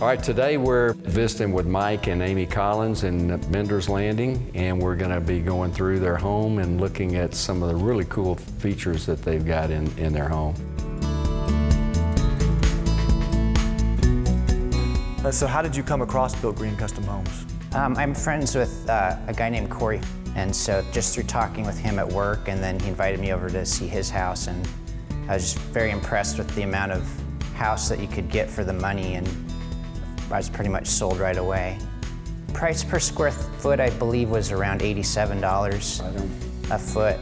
All right, today we're visiting with Mike and Amy Collins in Bender's Landing, and we're going to be going through their home and looking at some of the really cool features that they've got in their home. So how did you come across Built Green Custom Homes? I'm friends with a guy named Corey, and so just through talking with him at work, and then he invited me over to see his house, and I was just very impressed with the amount of house that you could get for the money, and I was pretty much sold right away. Price per square foot, I believe, was around $87 a foot,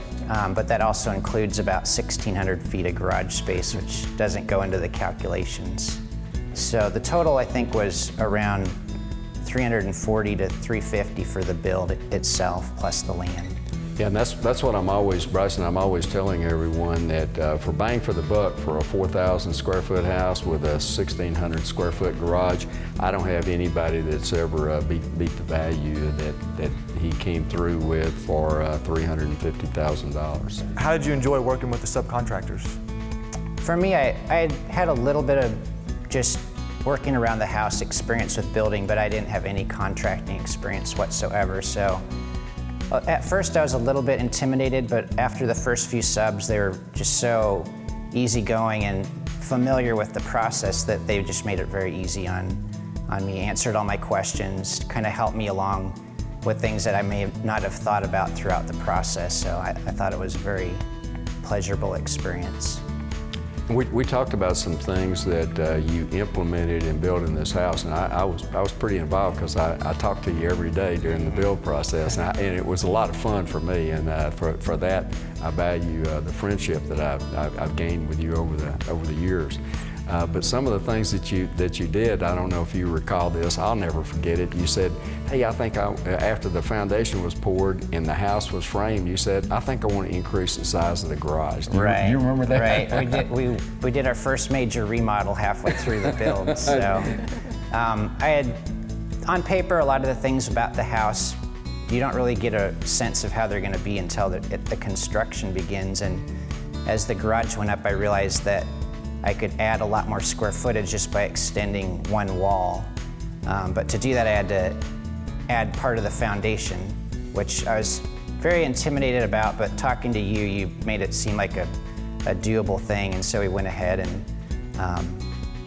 but that also includes about 1,600 feet of garage space, which doesn't go into the calculations. So the total, I think, was around $340 to $350 for the build itself, plus the land. Yeah, and that's what I'm always, Bryson, I'm always telling everyone that for bang for the buck for a 4,000 square foot house with a 1,600 square foot garage, I don't have anybody that's ever beat the value that he came through with for $350,000. How did you enjoy working with the subcontractors? For me, I had a little bit of just working around the house experience with building, but I didn't have any contracting experience whatsoever. So at first I was a little bit intimidated, but after the first few subs, they were just so easygoing and familiar with the process that they just made it very easy on me, answered all my questions, kind of helped me along with things that I may not have thought about throughout the process. So I thought it was a very pleasurable experience. We talked about some things that you implemented in building this house, and I was pretty involved because I talked to you every day during the build process, and it was a lot of fun for me. And for that, I value the friendship that I've gained with you over the years. But some of the things that you did, I don't know if you recall this, I'll never forget it. You said, hey, I think after the foundation was poured and the house was framed, you said, I think I want to increase the size of the garage. Do you remember that? Right, we did our first major remodel halfway through the build. So I had, on paper, a lot of the things about the house, you don't really get a sense of how they're going to be until the construction begins. And as the garage went up, I realized that I could add a lot more square footage just by extending one wall. But to do that, I had to add part of the foundation, which I was very intimidated about, but talking to you, you made it seem like a doable thing, and so we went ahead and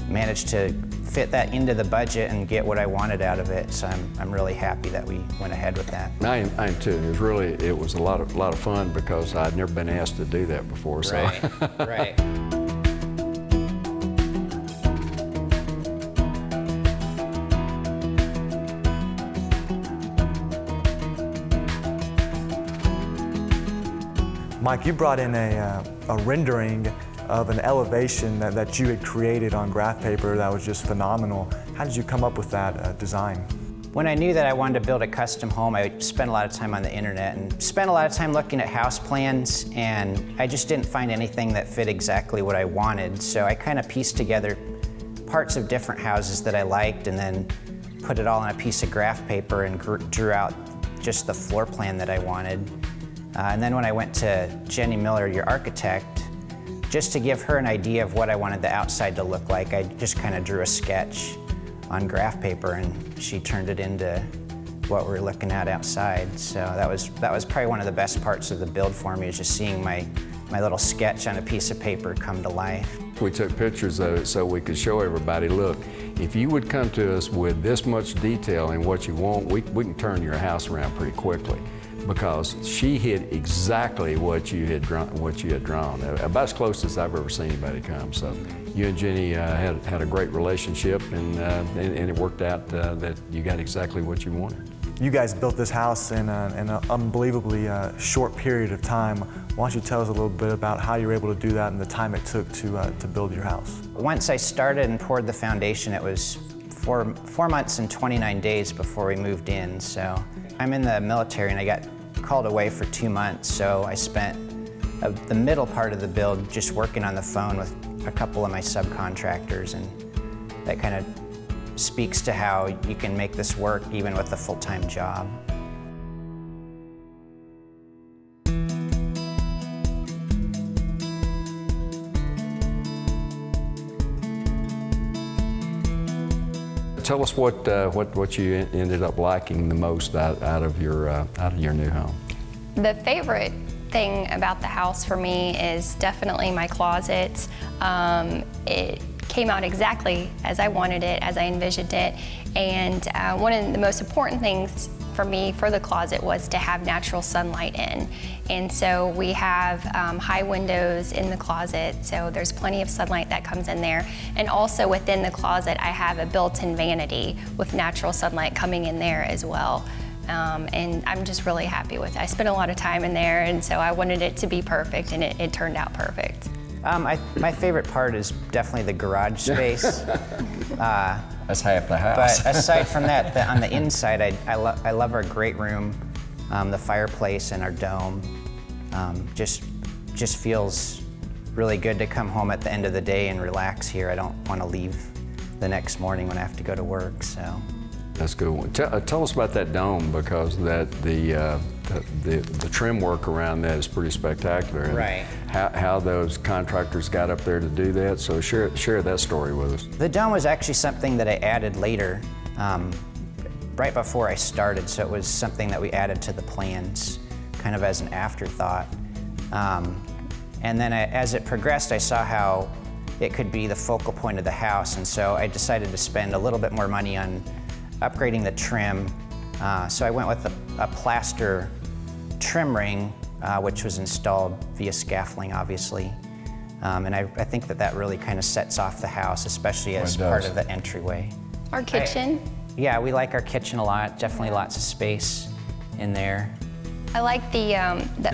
managed to fit that into the budget and get what I wanted out of it. So I'm really happy that we went ahead with that. I am too. It was a lot of fun because I'd never been asked to do that before. So. Right. Mike, you brought in a rendering of an elevation that you had created on graph paper that was just phenomenal. How did you come up with that design? When I knew that I wanted to build a custom home, I spent a lot of time on the internet and spent a lot of time looking at house plans, and I just didn't find anything that fit exactly what I wanted. So I kind of pieced together parts of different houses that I liked and then put it all on a piece of graph paper and drew out just the floor plan that I wanted. And then when I went to Jenny Miller, your architect, just to give her an idea of what I wanted the outside to look like, I just kind of drew a sketch on graph paper, and she turned it into what we're looking at outside. So that was probably one of the best parts of the build for me, is just seeing my little sketch on a piece of paper come to life. We took pictures of it so we could show everybody, look, if you would come to us with this much detail in what you want, we can turn your house around pretty quickly. Because she hit exactly what you had drawn, about as close as I've ever seen anybody come. So you and Jenny had a great relationship, and it worked out that you got exactly what you wanted. You guys built this house in an unbelievably short period of time. Why don't you tell us a little bit about how you were able to do that and the time it took to build your house? Once I started and poured the foundation, it was 4 months and 29 days before we moved in. So I'm in the military and I got called away for 2 months, so I spent the middle part of the build just working on the phone with a couple of my subcontractors, and that kind of speaks to how you can make this work even with a full-time job. Tell us what you ended up liking the most out of your new home. The favorite thing about the house for me is definitely my closet. It came out exactly as I wanted it, as I envisioned it, and one of the most important things for me for the closet was to have natural sunlight in. And so we have high windows in the closet, so there's plenty of sunlight that comes in there. And also within the closet, I have a built-in vanity with natural sunlight coming in there as well. And I'm just really happy with it. I spent a lot of time in there, and so I wanted it to be perfect, and it turned out perfect. My favorite part is definitely the garage space. That's half the house. But aside from that, on the inside, I love our great room, the fireplace and our dome. Just feels really good to come home at the end of the day and relax here. I don't want to leave the next morning when I have to go to work. So. That's a good one. Tell us about that dome, because the trim work around that is pretty spectacular. And right. How those contractors got up there to do that. So share that story with us. The dome was actually something that I added later, right before I started. So it was something that we added to the plans, kind of as an afterthought. And then as it progressed, I saw how it could be the focal point of the house. And so I decided to spend a little bit more money on upgrading the trim. So I went with a plaster trim ring, which was installed via scaffolding, obviously. And I think that really kind of sets off the house, especially as part of the entryway. Our kitchen. Yeah, we like our kitchen a lot. Definitely lots of space in there. I like the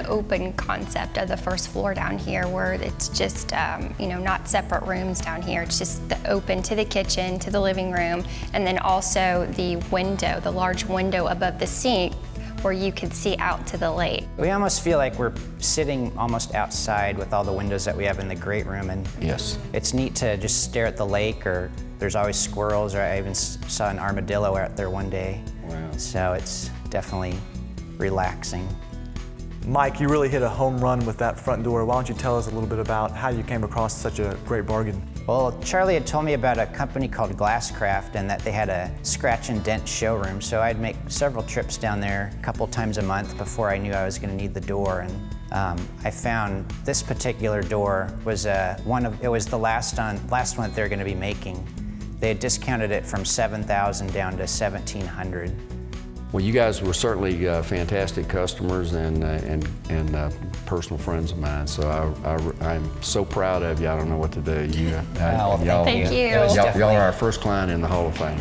open concept of the first floor down here, where it's just not separate rooms down here. It's just the open to the kitchen, to the living room, and then also the window, the large window above the sink, where you can see out to the lake. We almost feel like we're sitting almost outside with all the windows that we have in the great room, and yes, it's neat to just stare at the lake. Or there's always squirrels, or I even saw an armadillo out there one day. Wow. So it's definitely relaxing. Mike, you really hit a home run with that front door. Why don't you tell us a little bit about how you came across such a great bargain? Well, Charlie had told me about a company called Glasscraft, and that they had a scratch and dent showroom. So I'd make several trips down there a couple times a month before I knew I was going to need the door. And I found this particular door was it was the last one that they were going to be making. They had discounted it from $7,000 down to $1,700. Well, you guys were certainly fantastic customers and personal friends of mine. So I'm so proud of you. I don't know what to do. Thank you. Y'all are our first client in the Hall of Fame.